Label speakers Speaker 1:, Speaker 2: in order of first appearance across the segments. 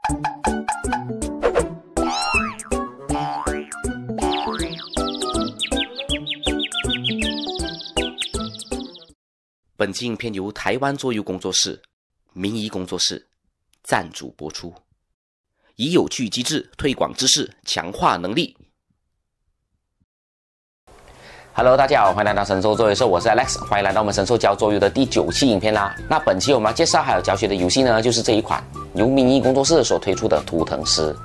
Speaker 1: 本期影片由台湾桌游工作室、明仪工作室赞助播出，以有趣机制推广知识，强化能力。Hello， 大家好，欢迎来到神兽桌游社，我是 Alex， 欢迎来到我们神兽教桌游的第9期影片啦。那本期我们要介绍还有教学的游戏呢，就是这一款由明仪工作室所推出的图腾师。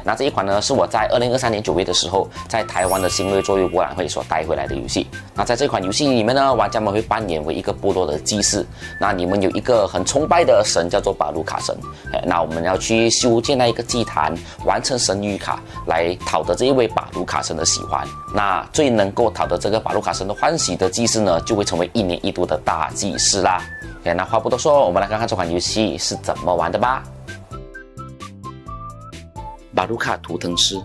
Speaker 1: 那这一款呢，是我在2023年9月的时候，在台湾的新锐桌游博览会所带回来的游戏。那在这款游戏里面呢，玩家们会扮演为一个部落的祭司。那你们有一个很崇拜的神，叫做巴鲁卡神。那我们要去修建那一个祭坛，完成神谕卡，来讨得这一位巴鲁卡神的喜欢。那最能够讨得这个巴鲁卡神的欢喜的祭司呢，就会成为1年1度的大祭司啦。那话不多说，我们来看看这款游戏是怎么玩的吧。巴鲁卡图腾师，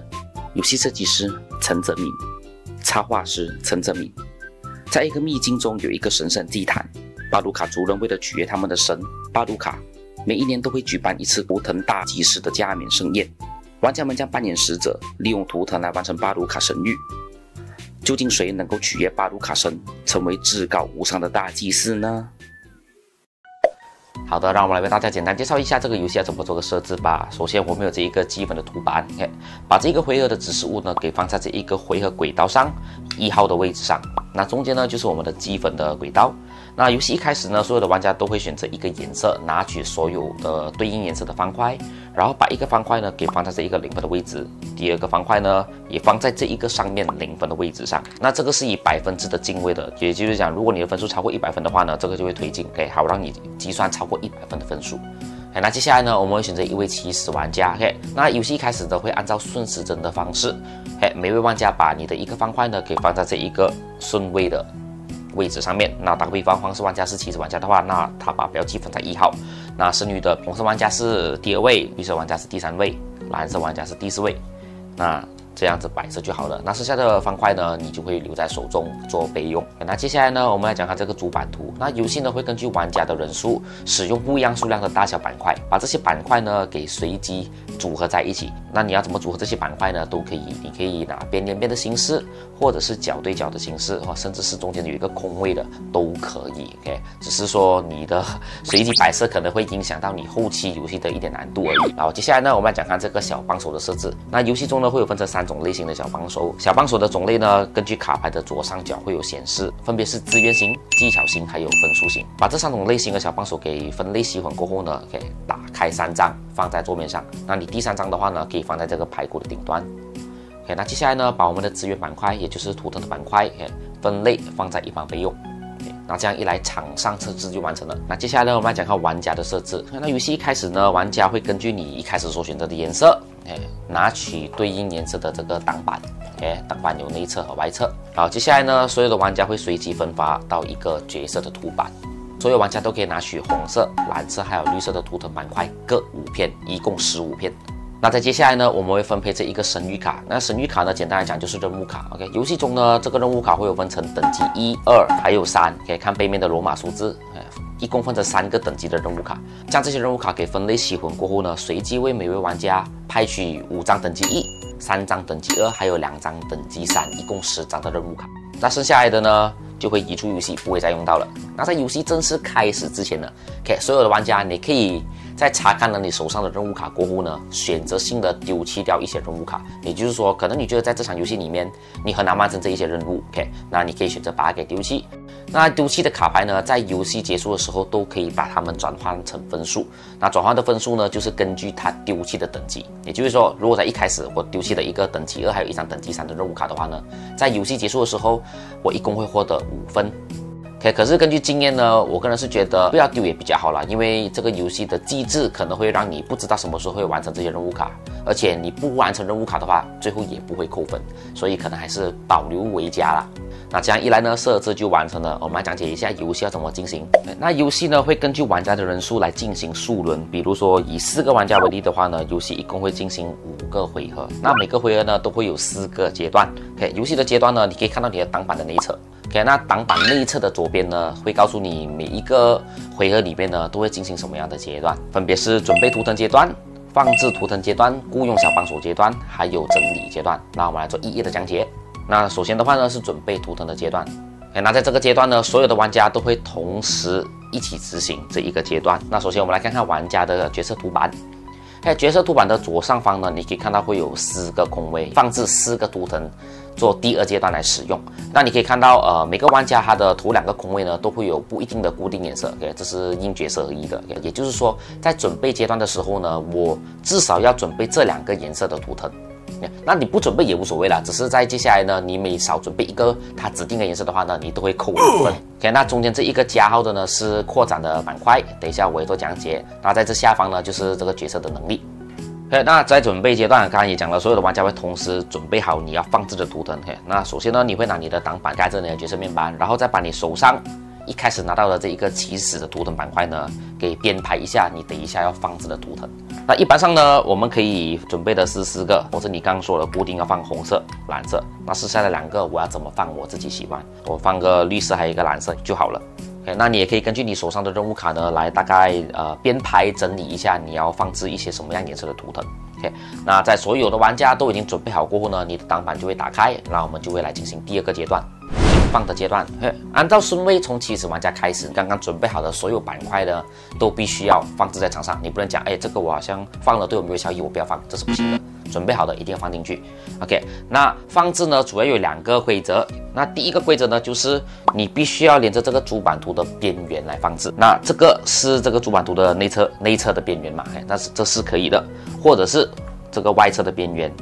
Speaker 1: 游戏设计师陈泽明，插画师陈泽明。在一个秘境中有一个神圣祭坛，巴鲁卡族人为了取悦他们的神巴鲁卡，每一年都会举办一次图腾大祭司的加冕盛宴。玩家们将扮演使者，利用图腾来完成巴鲁卡神谕。究竟谁能够取悦巴鲁卡神，成为至高无上的大祭司呢？好的，让我们来为大家简单介绍一下这个游戏要怎么做个设置吧。首先，我们有这一个基本的图板，把这个回合的指示物呢给放在这一个回合轨道上1号的位置上。那中间呢就是我们的积分的轨道。那游戏一开始呢，所有的玩家都会选择一个颜色，拿取所有的对应颜色的方块，然后把一个方块呢给放在这一个0分的位置，第二个方块呢也放在这一个上面0分的位置上。那这个是以100分制的进位的，也就是讲，如果你的分数超过100分的话呢，这个就会推进，好让你计算超过100分的分数。那接下来呢，我们会选择一位起始玩家。那游戏一开始呢会按照顺时针的方式，每位玩家把你的一个方块呢给放在这一个顺位的位置上面。那打个比方，黄色玩家是起始玩家的话，那他把标记放在1号。那剩余的红色玩家是第2位，绿色玩家是第3位，蓝色玩家是第4位。那这样子摆设就好了。那剩下的方块呢，你就会留在手中做备用。那接下来呢，我们来讲看这个主板图。那游戏呢会根据玩家的人数，使用不一样数量的大小板块，把这些板块呢给随机组合在一起。那你要怎么组合这些板块呢？都可以，你可以拿边连边的形式，或者是角对角的形式，甚至是中间有一个空位的都可以。只是说你的随机摆设可能会影响到你后期游戏的一点难度而已。然后接下来呢，我们来讲看这个小帮手的设置。那游戏中呢会有分成3种类型的小帮手。小帮手的种类呢，根据卡牌的左上角会有显示，分别是资源型、技巧型还有分数型。把这3种类型的小帮手给分类细混过后呢，可以打开3张放在桌面上。那你第3张的话呢，可以放在这个牌库的顶端。那接下来呢，把我们的资源板块，也就是图腾的板块，分类放在一旁备用。那这样一来，场上设置就完成了。那接下来呢，我们来讲看玩家的设置。那游戏一开始呢，玩家会根据你一开始所选择的颜色，拿取对应颜色的这个挡板。挡板有内侧和外侧。好，接下来呢，所有的玩家会随机分发到一个角色的图板。所有玩家都可以拿取红色、蓝色还有绿色的图腾板块各5片，一共15片。那在接下来呢，我们会分配这一个神谕卡。那神谕卡呢，简单来讲就是任务卡。游戏中呢，这个任务卡会有分成等级1、2还有3，可以看背面的罗马数字。一共分成3个等级的任务卡。将这些任务卡给分类细混过后呢，随机为每位玩家派取5张等级1、3张等级2，还有2张等级3，一共10张的任务卡。那剩下来的呢，就会移出游戏，不会再用到了。那在游戏正式开始之前呢，所有的玩家你可以在查看了你手上的任务卡过后呢，选择性的丢弃掉一些任务卡。也就是说，可能你觉得在这场游戏里面你很难完成这一些任务，那你可以选择把它给丢弃。那丢弃的卡牌呢，在游戏结束的时候都可以把它们转换成分数。那转换的分数呢，就是根据它丢弃的等级。也就是说，如果在一开始我丢弃了一个等级2，还有1张等级3的任务卡的话呢，在游戏结束的时候，我一共会获得5分。可是根据经验呢，我个人是觉得不要丢也比较好啦，因为这个游戏的机制可能会让你不知道什么时候会完成这些任务卡，而且你不完成任务卡的话，最后也不会扣分，所以可能还是保留为佳啦。那这样一来呢，设置就完成了。我们来讲解一下游戏要怎么进行。那游戏呢会根据玩家的人数来进行数轮，比如说以4个玩家为例的话呢，游戏一共会进行5个回合，那每个回合呢都会有4个阶段。游戏的阶段呢，你可以看到你的挡板的内侧。那挡板内侧的左边呢，会告诉你每一个回合里面呢都会进行什么样的阶段，分别是准备图腾阶段、放置图腾阶段、雇佣小帮手阶段，还有整理阶段。那我们来做一一的讲解。那首先的话呢，是准备图腾的阶段。那在这个阶段呢，所有的玩家都会同时一起执行这一个阶段。那首先我们来看看玩家的角色图板。角色图板的左上方呢，你可以看到会有4个空位，放置4个图腾，做第2阶段来使用。那你可以看到，每个玩家他的头2个空位呢，都会有不一定的固定颜色。这是因角色而异的。也就是说，在准备阶段的时候呢，我至少要准备这2个颜色的图腾。那你不准备也无所谓啦，只是在接下来呢，你每少准备1个它指定的颜色的话呢，你都会扣2分。那中间这一个加号的呢是扩展的板块，等一下我也做讲解。那在这下方呢就是这个角色的能力。那在准备阶段，刚刚也讲了，所有的玩家会同时准备好你要放置的图腾。那首先呢，你会拿你的挡板盖着你的角色面板，然后再把你手上一开始拿到的这一个起始的图腾板块呢，给编排一下你等一下要放置的图腾。那一般上呢，我们可以准备的是4个，或者你刚刚说的固定要放红色、蓝色。那剩下的2个我要怎么放，我自己喜欢，我放个绿色还有一个蓝色就好了。那你也可以根据你手上的任务卡呢，来大概编排整理一下你要放置一些什么样颜色的图腾。那在所有的玩家都已经准备好过后呢，你的挡板就会打开，那我们就会来进行第2个阶段。放的阶段，按照顺位从起始玩家开始，刚刚准备好的所有板块呢，都必须要放置在场上。你不能讲，这个我好像放了对我没有效益，我不要放，这是不行的。准备好的一定要放进去。OK， 那放置呢，主要有2个规则。那第一个规则呢，就是你必须要连着这个主板图的边缘来放置。那这个是这个主板图的内侧的边缘嘛？但是这是可以的，或者是这个外侧的边缘。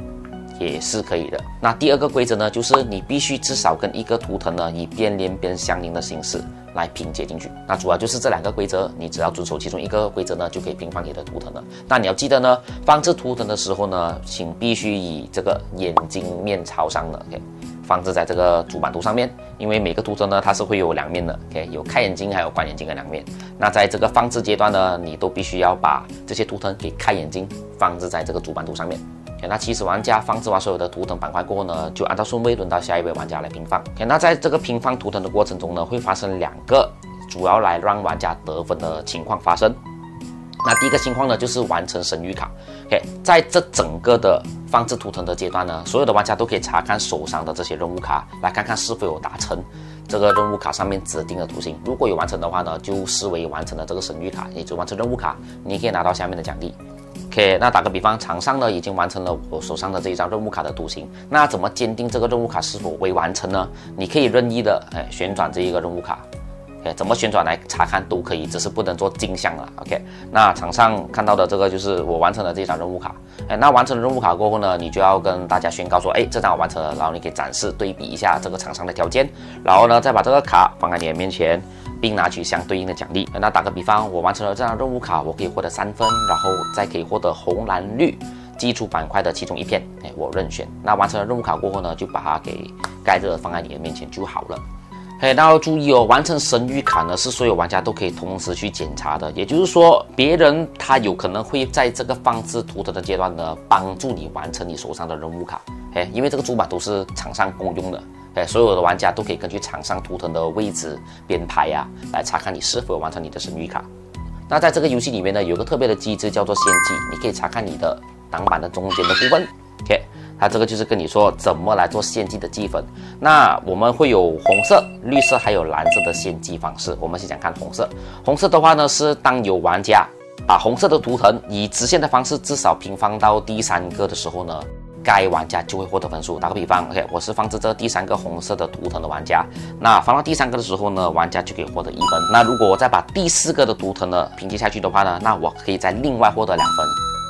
Speaker 1: 也是可以的。那第2个规则呢，就是你必须至少跟一个图腾呢以边连边相邻的形式来拼接进去。那主要就是这2个规则，你只要遵守其中一个规则呢，就可以拼放你的图腾了。那你要记得呢，放置图腾的时候呢，请必须以这个眼睛面朝上的放置在这个主板图上面，因为每个图腾呢它是会有2面的有开眼睛还有关眼睛的2面。那在这个放置阶段呢，你都必须要把这些图腾给开眼睛放置在这个主板图上面。那起始玩家放置完所有的图腾板块过后呢，就按照顺位轮到下一位玩家来平放。那在这个平放图腾的过程中呢，会发生2个主要来让玩家得分的情况发生。那第一个情况呢，就是完成神谕卡。在这整个的放置图腾的阶段呢，所有的玩家都可以查看手上的这些任务卡，来看看是否有达成这个任务卡上面指定的图形。如果有完成的话呢，就视为完成了这个神谕卡，也就完成任务卡，你可以拿到下面的奖励。那打个比方，场上呢已经完成了我手上的这一张任务卡的图形，那怎么鉴定这个任务卡是否为完成呢？你可以任意的旋转这一个任务卡，怎么旋转来查看都可以，只是不能做镜像了。那场上看到的这个就是我完成了这张任务卡。那完成了任务卡过后呢，你就要跟大家宣告说，这张我完成了，然后你可以展示对比一下这个场上的条件，然后呢再把这个卡放在你的面前，并拿取相对应的奖励。那打个比方，我完成了这张任务卡，我可以获得3分，然后再可以获得红蓝绿基础板块的其中1片，我任选。那完成了任务卡过后呢，就把它给盖着放在你的面前就好了。那要注意哦，完成神谕卡呢是所有玩家都可以同时去检查的，也就是说，别人他有可能会在这个放置图腾的阶段呢，帮助你完成你手上的任务卡。因为这个主板图是场上公用的，所有的玩家都可以根据场上图腾的位置编排来查看你是否完成你的神谕卡。那在这个游戏里面呢，有个特别的机制叫做献祭，你可以查看你的挡板的中间的部分。它这个就是跟你说怎么来做献祭的计分。那我们会有红色、绿色还有蓝色的献祭方式。我们先讲看红色。红色的话呢，是当有玩家把红色的图腾以直线的方式至少平放到第3个的时候呢，该玩家就会获得分数。打个比方我是放置这第3个红色的图腾的玩家，那放到第3个的时候呢，玩家就可以获得1分。那如果我再把第4个的图腾呢拼接下去的话呢，那我可以再另外获得2分。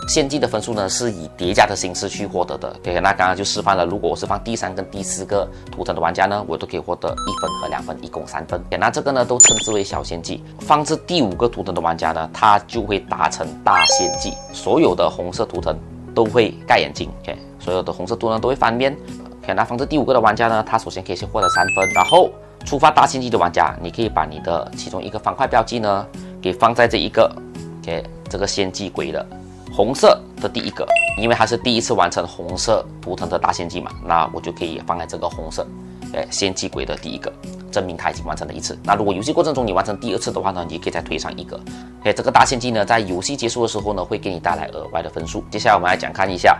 Speaker 1: 献祭的分数呢是以叠加的形式去获得的。那刚刚就示范了，如果我是放第3跟第4个图腾的玩家呢，我都可以获得1分和2分，一共3分。那这个呢都称之为小献祭。放置第5个图腾的玩家呢，他就会达成大献祭，所有的红色图腾都会盖眼睛，所有的红色图腾都会翻面。那放置第5个的玩家呢，他首先可以先获得3分，然后触发大献祭的玩家，你可以把你的其中一个方块标记呢给放在这一个这个献祭轨的红色的第1个，因为它是第1次完成红色图腾的大献祭嘛，那我就可以放在这个红色献祭鬼的第一个，证明他已经完成了一次。那如果游戏过程中你完成第2次的话呢，你可以再推上一个。这个大献祭呢，在游戏结束的时候呢，会给你带来额外的分数。接下来我们来讲看一下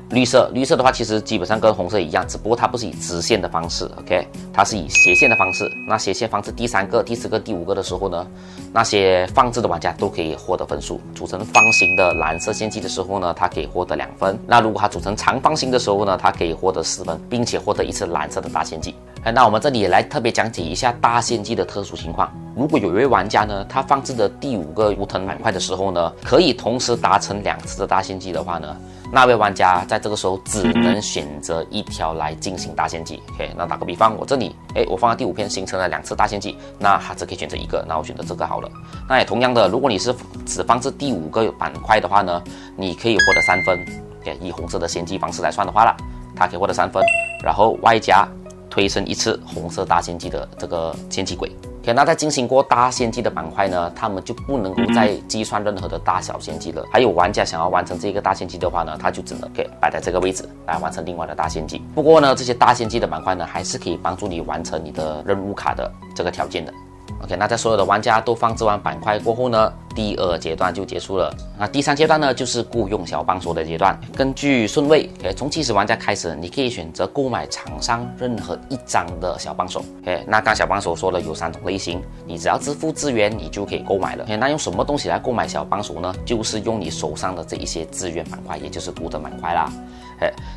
Speaker 1: 绿色的话，其实基本上跟红色一样，只不过它不是以直线的方式 ，OK， 它是以斜线的方式。那斜线方式第3个、第4个、第5个的时候呢，那些放置的玩家都可以获得分数。组成方形的蓝色献祭的时候呢，它可以获得2分。那如果它组成长方形的时候呢，它可以获得4分，并且获得一次蓝色的大献祭。那我们这里也来特别讲解一下大献祭的特殊情况。如果有一位玩家呢，他放置的第5个图腾板块的时候呢，可以同时达成2次的大献祭的话呢，那位玩家在这个时候只能选择一条来进行大献祭。OK， 那打个比方，我这里，我放到第5片形成了2次大献祭，那他只可以选择一个，那我选择这个好了。那也同样的，如果你是只放置第5个板块的话呢，你可以获得3分。以红色的献祭方式来算的话啦，它可以获得3分，然后外加推升一次红色大献祭的这个献祭鬼。那在进行过大献祭的板块呢，他们就不能够再计算任何的大小献祭了。还有玩家想要完成这个大献祭的话呢，他就只能摆在这个位置来完成另外的大献祭。不过呢，这些大献祭的板块呢，还是可以帮助你完成你的任务卡的这个条件的。OK， 那在所有的玩家都放置完板块过后呢，第2阶段就结束了。那第3阶段呢，就是雇佣小帮手的阶段。根据顺位，从起始玩家开始，你可以选择购买场上任何一张的小帮手。那刚小帮手说了有3种类型，你只要支付资源，你就可以购买了。那用什么东西来购买小帮手呢？就是用你手上的这一些资源板块，也就是图腾板块啦。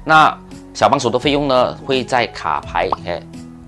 Speaker 1: 那小帮手的费用呢，会在卡牌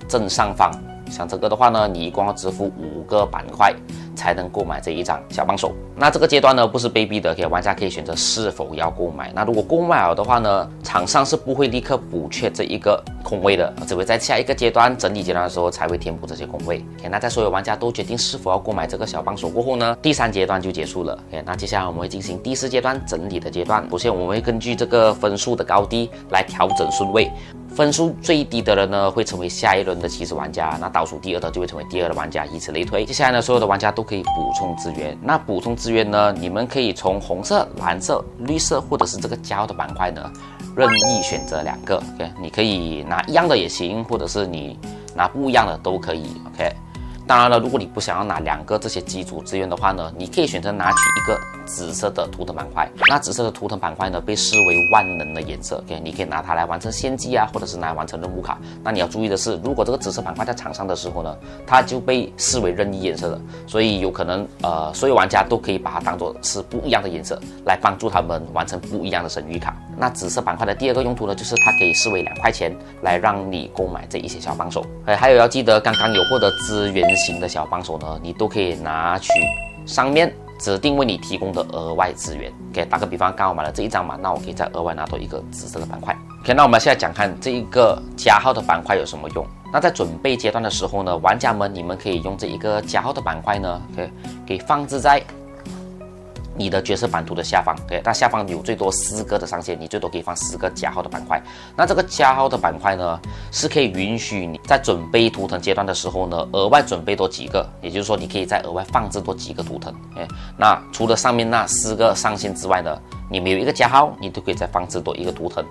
Speaker 1: 正上方。像这个的话呢，你一共要支付5个板块才能购买这一张小帮手。那这个阶段呢，不是被逼的，玩家可以选择是否要购买。那如果购买了的话呢，厂商是不会立刻补缺这一个空位的，只会在下一个阶段整理阶段的时候才会填补这些空位。那在所有玩家都决定是否要购买这个小帮手过后呢，第3阶段就结束了。那接下来我们会进行第4阶段整理的阶段。首先我们会根据这个分数的高低来调整顺位。分数最低的人呢，会成为下一轮的起始玩家，那倒数第2的就会成为第2的玩家，以此类推。接下来呢，所有的玩家都可以补充资源。那补充资源呢，你们可以从红色、蓝色、绿色或者是这个加号的板块呢，任意选择2个。你可以拿一样的也行，或者是你拿不一样的都可以。当然了，如果你不想要拿2个这些基础资源的话呢，你可以选择拿取一个紫色的图腾板块。那紫色的图腾板块呢，被视为万能的颜色。你可以拿它来完成献祭啊，或者是拿来完成任务卡。那你要注意的是，如果这个紫色板块在场上的时候呢，它就被视为任意颜色的，所以有可能所有玩家都可以把它当做是不一样的颜色，来帮助他们完成不一样的神谕卡。那紫色板块的第2个用途呢，就是它可以视为2块钱，来让你购买这一些小帮手。还有要记得，刚刚有获得资源型的小帮手呢，你都可以拿取上面指定为你提供的额外资源。打个比方，刚好买了这一张嘛，那我可以再额外拿多一个紫色的板块。那我们现在讲看这一个加号的板块有什么用。那在准备阶段的时候呢，玩家们你们可以用这一个加号的板块呢，给放置在你的角色版图的下方。那下方有最多4个的上限，你最多可以放4个加号的板块。那这个加号的板块呢，是可以允许你在准备图腾阶段的时候呢，额外准备多几个，也就是说你可以再额外放置多几个图腾。那除了上面那4个上限之外呢，你每有一个加号，你都可以再放置多一个图腾，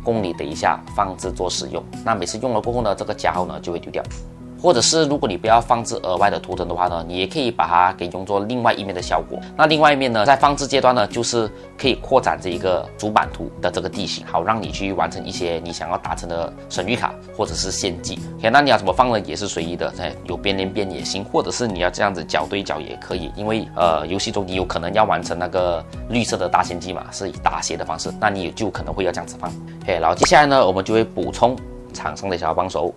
Speaker 1: 供你等一下放置做使用。那每次用了过后呢，这个加号呢就会丢掉。或者是如果你不要放置额外的图腾的话呢，你也可以把它给用作另外一面的效果。那另外一面呢，在放置阶段呢，就是可以扩展这一个主版图的这个地形，好让你去完成一些你想要达成的神谕卡或者是献祭。那你要怎么放呢，也是随意的，有边连边也行，或者是你要这样子角对角也可以。因为游戏中你有可能要完成那个绿色的大献祭嘛，是以大写的方式，那你就可能会要这样子放。然后接下来呢，我们就会补充场上的小帮手。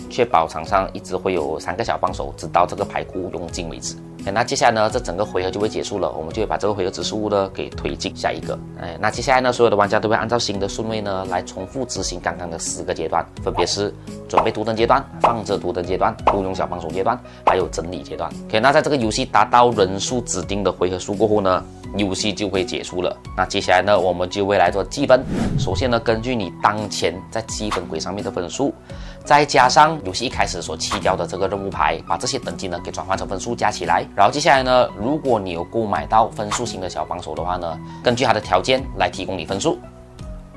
Speaker 1: 确保场上一直会有3个小帮手，直到这个牌库用尽为止。那接下来呢，这整个回合就会结束了，我们就会把这个回合指示物呢给推进下一个。那接下来呢，所有的玩家都会按照新的顺位呢来重复执行刚刚的4个阶段，分别是准备图腾阶段、放置图腾阶段、雇佣小帮手阶段，还有整理阶段。那在这个游戏达到人数指定的回合数过后呢，游戏就会结束了。那接下来呢，我们就会来做计分。首先呢，根据你当前在积分轨上面的分数，再加上游戏一开始所弃掉的这个任务牌，把这些等级呢给转换成分数加起来。然后接下来呢，如果你有购买到分数型的小帮手的话呢，根据它的条件来提供你分数。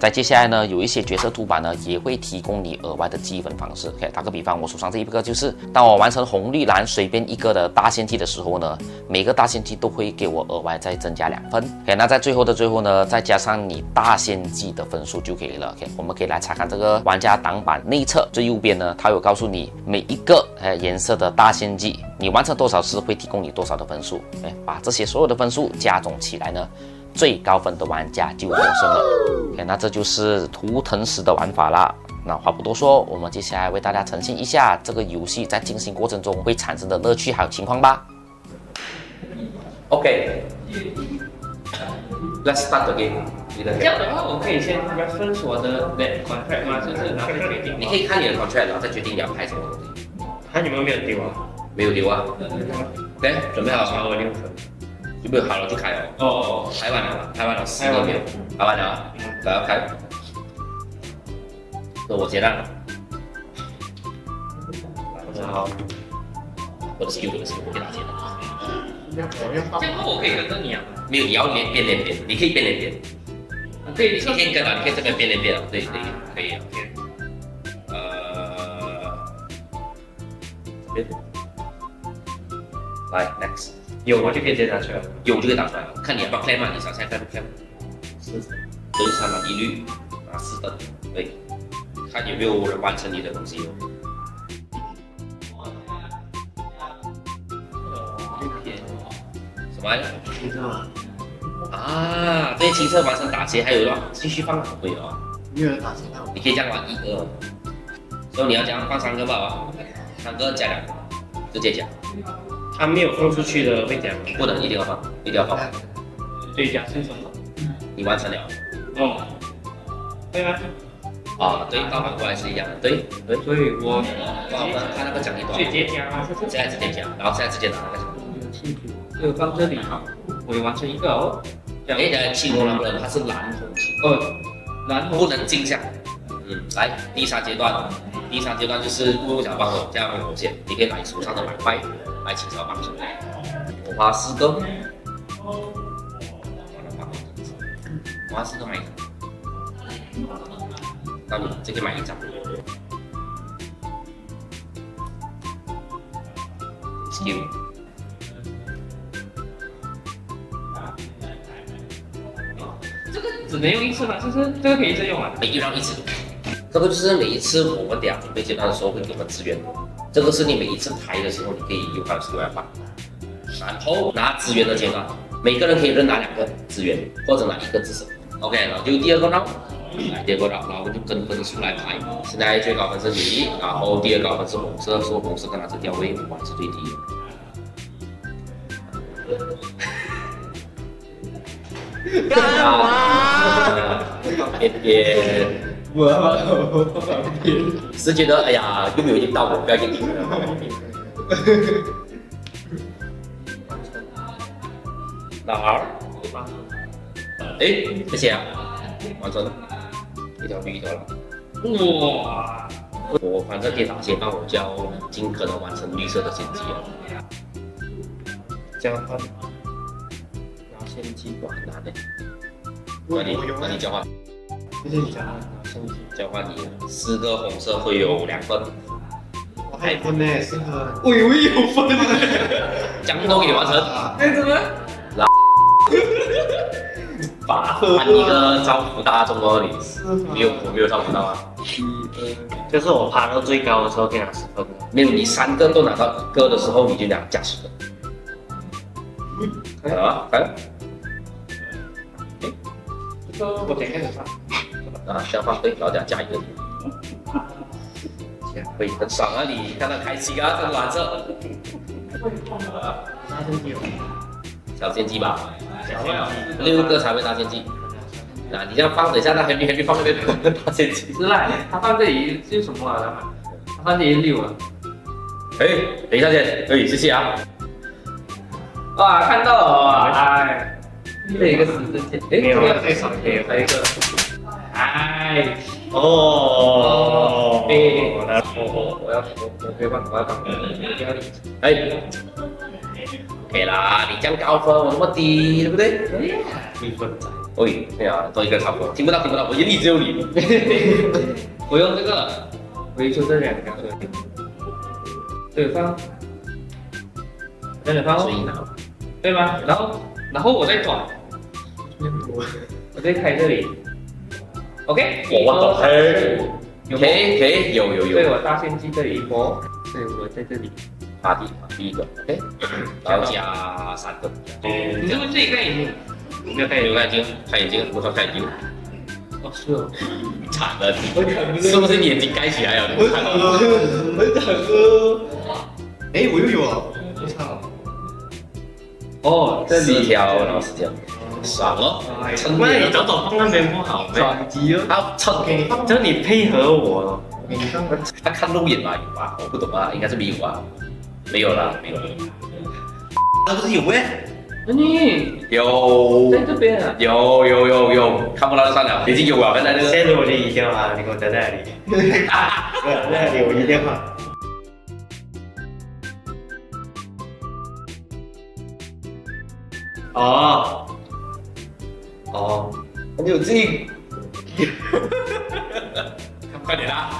Speaker 1: 在接下来呢，有一些角色图板呢，也会提供你额外的积分方式。OK， 打个比方，我手上这一个就是，当我完成红绿蓝随便一个的大仙梯的时候呢，每个大仙梯都会给我额外再增加2分。OK， 那在最后的最后呢，再加上你大仙技的分数就可以了。OK， 我们可以来查看这个玩家挡板内侧最右边呢，它有告诉你每一个颜色的大仙技，你完成多少次会提供你多少的分数。哎，把这些所有的分数加总起来呢，最高分的玩家就获胜了。OK， 那这就是图腾石的玩法啦。那话不多说，我们接下来为大家呈现一下这个游戏在进行过程中会产生的乐趣还有情况吧。OK，Let's start the game。
Speaker 2: 这样的话，我可以先 reference 我的 contract 吗？就是然后再决定。
Speaker 1: 你可以看你的 contract， 然后再决定你要拍什么东西。
Speaker 2: 看你们没有丢啊？
Speaker 1: 没有丢啊。OK， 准备好
Speaker 2: 了。我6分。
Speaker 1: 准备好了就开了。拍完了，4个没有，拍完了，来要开。那我接单。好，我的 skill 我给他接的。
Speaker 2: 这样我可以跟着你啊？
Speaker 1: 没有，你要变连变，你可以变连变。
Speaker 2: 可以，
Speaker 1: 你可以跟啊，你可以这边变连变啊，对，可以啊。这边。来 ，next。
Speaker 2: 有我就可以直接拿出来了，
Speaker 1: 有就可以打出来了，看你要不要 claim 嘛，你想现在 claim 是对3嘛，一律拿4等，对，看有没有人完成你的东西哦。什么来着？清澈啊，这些清澈完成打劫，还有的继续放可以啊。
Speaker 3: 没有人打劫到。
Speaker 1: 你可以这样玩1、2，所以你要这样放3个吧，3个加2个，直接加。
Speaker 2: 他没有放出去的会讲，
Speaker 1: 不能，一定要放，一定要放。
Speaker 2: 对，讲是什么？
Speaker 1: 你完成了。
Speaker 2: 对吗？
Speaker 1: 啊，对，倒反过来是一样的，对。
Speaker 2: 所以我
Speaker 1: 看那个奖励多少。
Speaker 2: 直接加吗？
Speaker 1: 现在直接加，然后现在直接拿那个。
Speaker 2: 这个放这里，我也完成1个哦。
Speaker 1: 哎，青红蓝不能，它是蓝红青。
Speaker 2: 蓝红
Speaker 1: 不能镜像。来第3阶段，就是步入小帮手加红线，你可以拿你手上的2块来请小帮手。我花4个，我花4个买1张，到你这个买1张。skill。
Speaker 2: 这个只能用1次吗？就是这个可以一直用啊？
Speaker 1: 一定要一直。这个就是每一次我们俩准备阶段的时候会给我们资源，这个是你每一次排的时候你可以用它的资源法。然后拿资源的阶段，每个人可以任拿2个资源，或者拿1个至少。OK， 然后就第2个 round， 来第2个 round， 然后我们就跟分数来排。现在最高分是你，然后第2高分是红色，说红色跟它是调位，我是最低的。干嘛？偏。我是觉得，哎呀，又没有赢到我，不要赢了。哪儿？哎，谢谢啊，完成了，一条绿的了。哇！我反正可以打先帮我教，尽可能完成绿色的先机啊。
Speaker 2: 交换，拿先机吧，
Speaker 1: 很难的。那你交换。
Speaker 2: 谢谢你交换，
Speaker 1: 交换你4个红色会有2分，
Speaker 3: 我还有分呢，4个。
Speaker 2: 我以为有分呢，
Speaker 1: 奖都给你完成。
Speaker 2: 那怎么？
Speaker 1: 把一个招呼大众哦，我没有招呼到啊。
Speaker 2: 就是我爬到最高的时候可以拿10分。
Speaker 1: 没有，你3个都拿到1个的时候，你就加10分。好啊，来。
Speaker 2: 这个我点开始放。
Speaker 1: 需要放对，然后加1个。可以很爽啊！你看到开心啊，这个蓝色。小仙姬吧，6个才会大仙姬。那你这样放，等一下那黑绿放那边大仙姬。
Speaker 2: 是啦，他放这里是什么啊？他放这里6了。
Speaker 1: 哎，等一下先，谢谢啊。
Speaker 2: 哇，看到了，哎，这一个十字键，哎，这个太少，还有一个。哎，我可以帮，
Speaker 1: 哎 ，OK 啦，你这样高分，我那么低，对不对？1
Speaker 2: 分仔。
Speaker 1: 喂，对啊，多一个差不多，听不到，我眼里只有你。
Speaker 2: 我用这个回出这两个，对放，这里放
Speaker 1: 所以呢，
Speaker 2: 对吗？然后我再转，我再开这里，OK，
Speaker 1: 我懂，
Speaker 2: 有
Speaker 1: 可以，有，
Speaker 2: 对，我大线机这里一波，所以我在这里。
Speaker 1: 发第一个 ，OK， 然后加3个，
Speaker 2: 你是不是自己看眼睛？我没有看眼睛。
Speaker 1: 看眼睛，不错，看眼睛，
Speaker 2: 哦，是哦。
Speaker 1: 惨了，是不是你眼睛盖起来了？
Speaker 3: 很惨哦。哎，我又有啊！我操！
Speaker 2: 哦，这里
Speaker 1: 4条，然后是这样，爽了，撑
Speaker 4: 不然你早早放那边不好咩？
Speaker 3: 转机哦。
Speaker 1: 他撑
Speaker 3: 给你放，
Speaker 4: 就你配合我，
Speaker 3: 我给你放。
Speaker 1: 他看路眼吧？有吧？我不懂啊，应该是没有啊，没有啦。
Speaker 3: 那不是有咩？
Speaker 2: 你
Speaker 1: 有，
Speaker 2: 在这边啊？
Speaker 1: 有，看不到就算了，已经有了，刚才那个。
Speaker 4: 现在我的一定啊，你给我在那里，那里我一定好。哦，
Speaker 1: 很有劲，快点啦！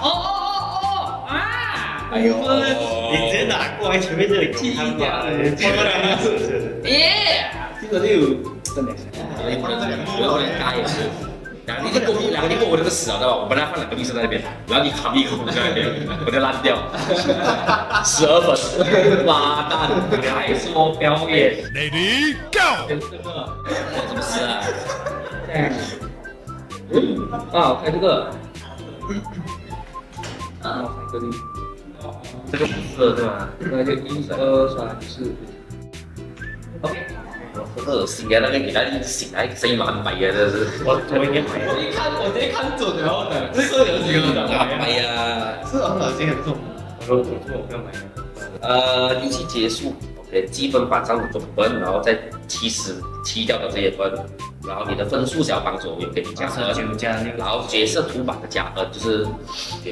Speaker 2: 啊！
Speaker 1: 哎呦，
Speaker 4: 你直接拿过来前面这里给我看吧，
Speaker 2: 耶！这个就真的是。
Speaker 1: 我放这2个，我的大也是。2个一个我那个死了，知道吧？我本来放2个密室在那边，然后你卡一口在那边，我就烂掉。12分，妈蛋！
Speaker 2: 还说表演
Speaker 5: Lady Go！
Speaker 2: 跟这个，
Speaker 1: 什么事啊？
Speaker 2: 这样。啊，开这个。啊，开这里。
Speaker 4: 这个不是对吧？
Speaker 2: 那就1、2、3、4。OK。
Speaker 1: 恶心啊！那个给他一醒来，声音蛮白的，这是。
Speaker 4: 我应该买。
Speaker 2: 我直接看准了的，这个有几个的？
Speaker 1: 哎呀，
Speaker 3: 是很恶心，很重。
Speaker 4: 我不要买。
Speaker 1: 游戏结束 ，OK， 积分板上的总分，然后再7掉的这些分，然后你的分数小帮手有给你加分
Speaker 4: 9加6，
Speaker 1: 然后角色图板的加分就是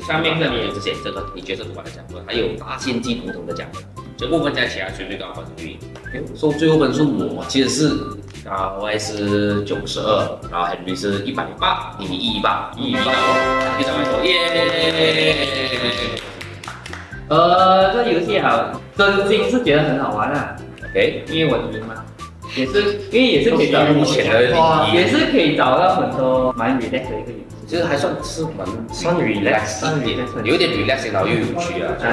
Speaker 2: 上面这里
Speaker 1: 这些这个你角色图板的加分，还有大仙技图腾的加分，这部分加起来最高分数率。说最后分数我其实是我是92，然后 Henry 是108，你118，非常不错，耶！
Speaker 2: 这游戏好，真心是觉得很好玩啊。
Speaker 1: OK，
Speaker 2: 因为我赢嘛，也是可以找，
Speaker 1: 目前的
Speaker 2: 也是可以找到很多蛮 relax 的一个游戏。
Speaker 1: 其实还算是
Speaker 4: 算 relax
Speaker 1: 一点，有点 relax， 然后又有趣啊。
Speaker 2: 那，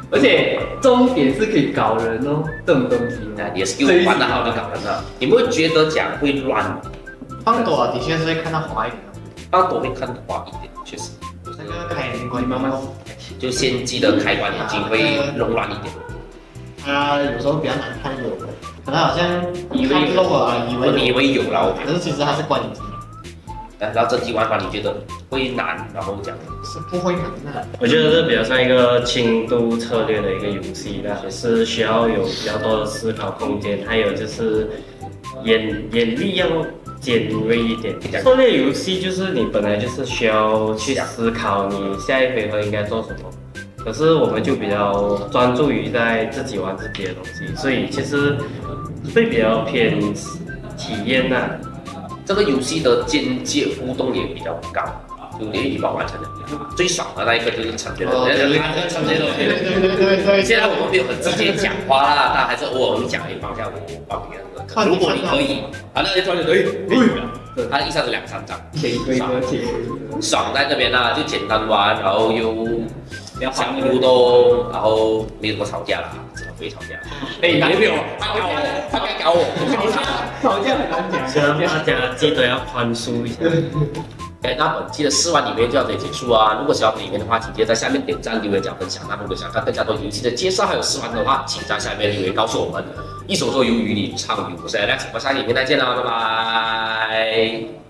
Speaker 2: 而且重点是可以搞人哦，这种东西。
Speaker 1: 也是又玩得好就搞人了。你们会觉得讲会乱吗？
Speaker 3: 放多的确是会看到滑一点。
Speaker 1: 放多会看滑一点，确实。
Speaker 3: 那个开眼睛关慢慢，
Speaker 1: 就先记得开关眼睛会弄乱一点。
Speaker 3: 它有时候比较难看有的，可能好像看漏了啊，
Speaker 1: 以为有了，
Speaker 3: 可是其实它是关眼睛。
Speaker 1: 然后这几玩法你觉得会难，然后讲
Speaker 3: 是不会难的。
Speaker 4: 我觉得这比较像一个轻度策略的一个游戏啦，是需要有比较多的思考空间，还有就是眼力要尖锐一点。策略游戏就是你本来就是需要去思考你下一回合应该做什么，可是我们就比较专注于在自己玩自己的东西，所以其实会比较偏体验呐。
Speaker 1: 这个游戏的间接互动也比较高，就连续把完成的。最爽的那一个就是成对对。现在我们没有很直接讲话啦，但还是偶尔会讲一放下我帮别人的。如果你可以，那就突然就他一下子2、3张，爽在这边啦，就简单玩，然后又相互动，然后没什么吵架啦，只能不会吵架。没有，他该搞我，
Speaker 2: 吵架很难讲。
Speaker 4: 希望大家记得要宽恕一下。
Speaker 1: 那本期的试玩里面就到这里结束啊！如果喜欢我们影片的话，请记得在下面点赞、留言、加分享。那如果想看更加多游戏的介绍还有试玩的话，请在下面留言告诉我们。一手做鱿鱼，你唱鱼，我是 Alex，我们下期影片再见啦，拜拜。